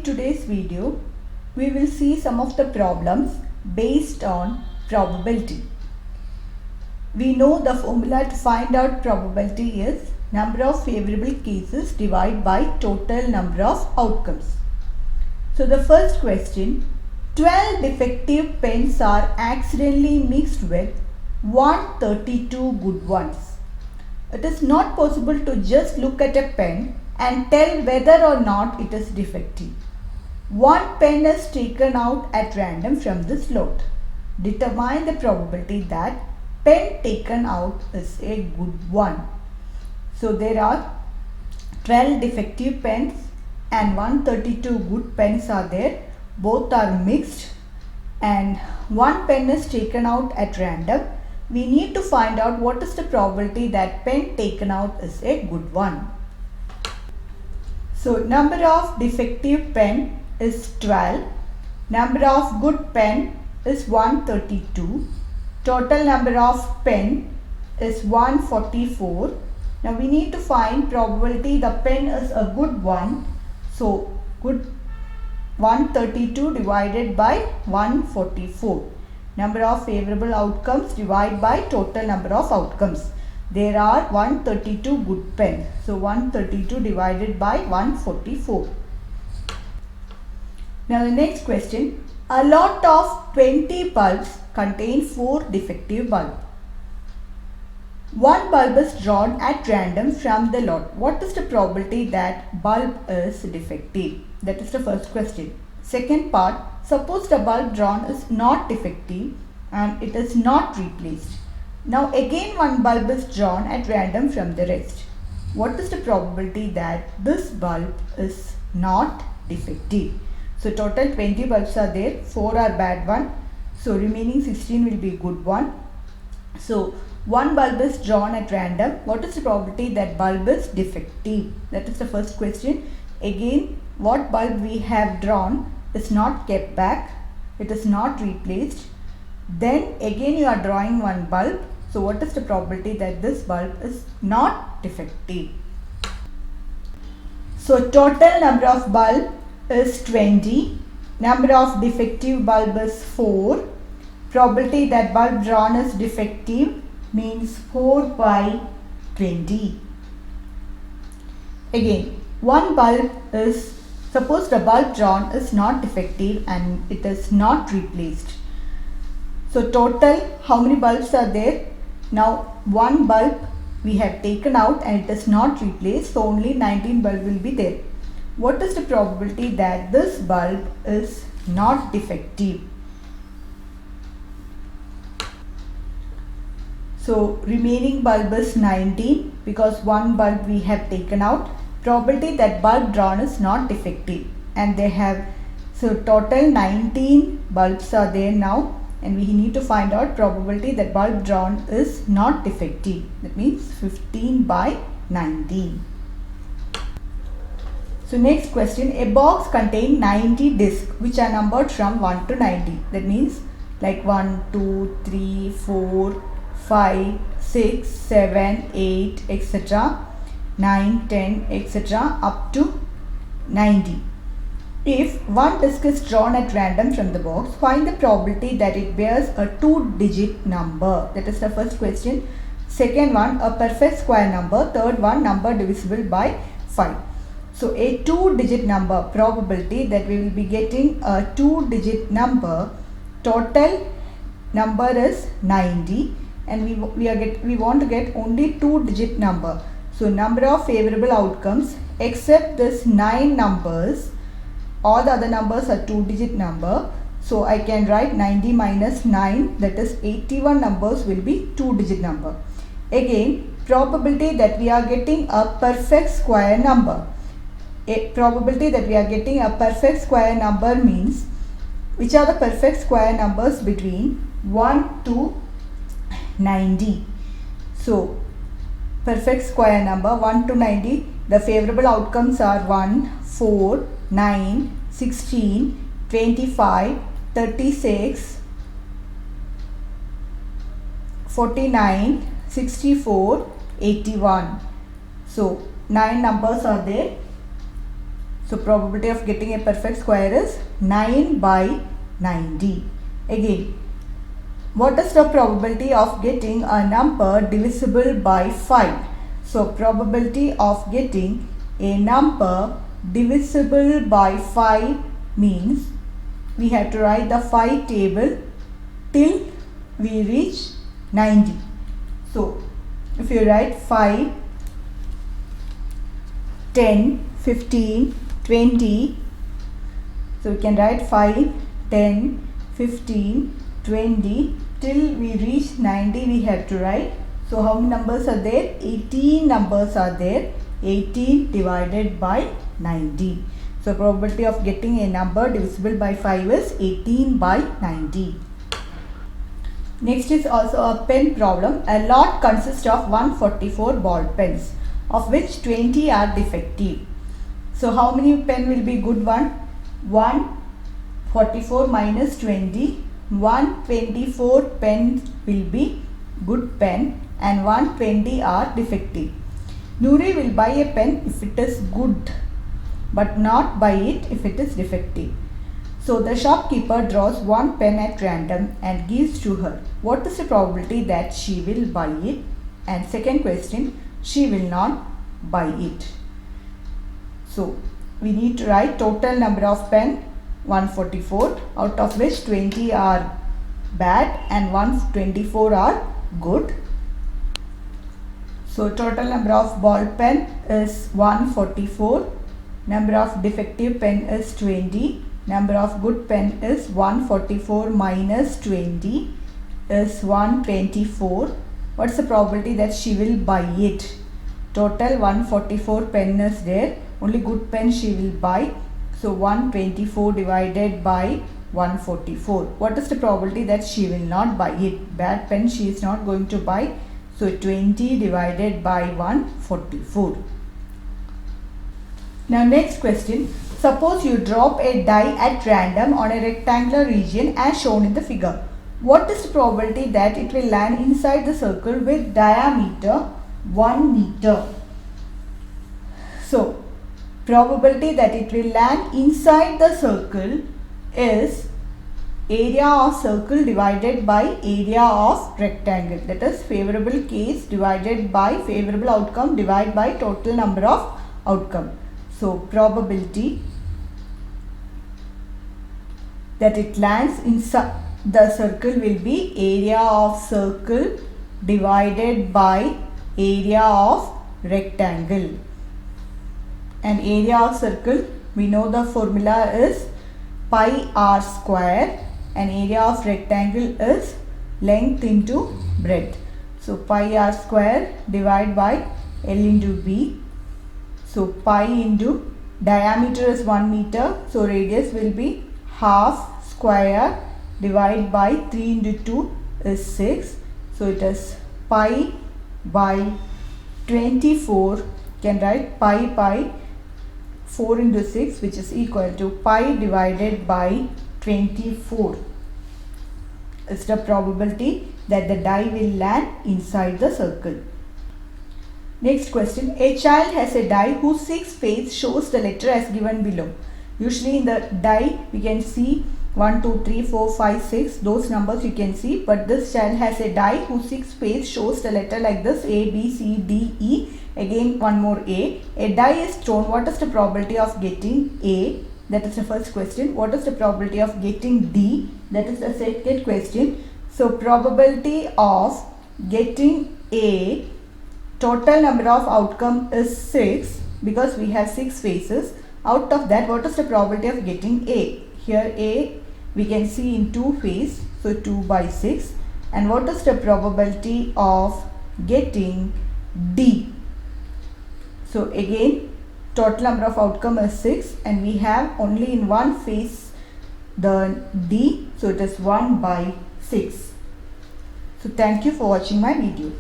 today's video, we will see some of the problems based on probability. We know the formula to find out probability is number of favorable cases divided by total number of outcomes. So the first question, 12 defective pens are accidentally mixed with 132 good ones. It is not possible to just look at a pen and tell whether or not it is defective. One pen is taken out at random from this lot. Determine the probability that pen taken out is a good one. So there are 12 defective pens and 132 good pens are there. Both are mixed and one pen is taken out at random. We need to find out what is the probability that pen taken out is a good one. So number of defective pen is 12. Number of good pen is 132. Total number of pen is 144. Now we need to find probability the pen is a good one. So good 132 divided by 144. Number of favorable outcomes divided by total number of outcomes. There are 132 good pens. So 132 divided by 144. Now the next question. A lot of 20 bulbs contain 4 defective bulbs. One bulb is drawn at random from the lot. What is the probability that bulb is defective? That is the first question. Second part. Suppose the bulb drawn is not defective and it is not replaced. Now again one bulb is drawn at random from the rest. What is the probability that this bulb is not defective? So total 20 bulbs are there, 4 are bad one. So remaining 16 will be good one. So one bulb is drawn at random. What is the probability that bulb is defective? That is the first question. Again, what bulb we have drawn is not kept back. It is not replaced. Then again you are drawing one bulb. So what is the probability that this bulb is not defective? So total number of bulb is 20. Number of defective bulb is 4. Probability that bulb drawn is defective means 4 by 20. Again, one bulb is, suppose the bulb drawn is not defective and it is not replaced. So total how many bulbs are there? Now one bulb we have taken out and it is not replaced, so only 19 bulb will be there. What is the probability that this bulb is not defective? So remaining bulb is 19 because one bulb we have taken out. Probability that bulb drawn is not defective and they have, so total 19 bulbs are there now and we need to find out probability that bulb drawn is not defective. That means 15 by 19. So next question, a box contains 90 discs which are numbered from 1 to 90. That means like 1, 2, 3, 4, 5, 6, 7, 8, etc. 9, 10, etc. up to 90. If one disc is drawn at random from the box, find the probability that it bears a 2-digit number. That is the first question. Second one, a perfect square number. Third one, number divisible by 5. So a 2-digit number, probability that we will be getting a 2-digit number. Total number is 90 and we want to get only 2-digit number. So number of favorable outcomes except this 9 numbers, all the other numbers are 2-digit number. So I can write 90 minus 9, that is 81 numbers will be 2-digit number. Again, probability that we are getting a perfect square number. A probability that we are getting a perfect square number means which are the perfect square numbers between 1 to 90. So perfect square number 1 to 90, the favorable outcomes are 1, 4, 9, 16, 25, 36, 49, 64, 81. So 9 numbers are there. So probability of getting a perfect square is 9 by 90. Again, what is the probability of getting a number divisible by 5? So probability of getting a number divisible by 5 means we have to write the 5 table till we reach 90. So if you write 5, 10, 15, 20, so we can write 5, 10, 15, 20 till we reach 90 we have to write. So how many numbers are there? 18 numbers are there. 18 divided by 90. So probability of getting a number divisible by 5 is 18 by 90. Next is also a pen problem. A lot consists of 144 ball pens, of which 20 are defective. So how many pen will be good one? 144 minus 20. 124 pens will be good pen and 120 are defective. Noori will buy a pen if it is good, but not buy it if it is defective. So the shopkeeper draws one pen at random and gives to her. What is the probability that she will buy it? And second question, she will not buy it. So we need to write total number of pen 144, out of which 20 are bad and 124 are good. So total number of ball pen is 144, number of defective pen is 20, number of good pen is 144 minus 20 is 124. What's the probability that she will buy it? Total 144 pen is there, only good pen she will buy. So 124 divided by 144. What is the probability that she will not buy it? Bad pen she is not going to buy. So 20 divided by 144. Now next question. Suppose you drop a die at random on a rectangular region as shown in the figure. What is the probability that it will land inside the circle with diameter 1 meter? So probability that it will land inside the circle is area of circle divided by area of rectangle. That is favorable case divided by favorable outcome divided by total number of outcome. So probability that it lands inside the circle will be area of circle divided by area of rectangle. And area of circle, we know the formula is pi r square, and area of rectangle is length into breadth. So pi r square divided by L into B. So pi into diameter is 1 meter, so radius will be half square divided by 3 into 2 is 6. So it is pi by 24. Can write pi 4 into 6, which is equal to pi divided by 24. It's the probability that the die will land inside the circle. Next question. A child has a die whose 6th face shows the letter as given below. Usually in the die we can see 1, 2, 3, 4, 5, 6. Those numbers you can see. But this child has a die whose 6th face shows the letter like this: A, B, C, D, E. Again one more A. A die is thrown. What is the probability of getting A? That is the first question. What is the probability of getting D? That is the second question. So probability of getting A, total number of outcome is 6 because we have 6 faces. Out of that, what is the probability of getting A? Here A we can see in 2 phases, so 2 by 6. And what is the probability of getting D? So again, total number of outcome is 6 and we have only in one phase the D, so it is 1 by 6. So thank you for watching my video.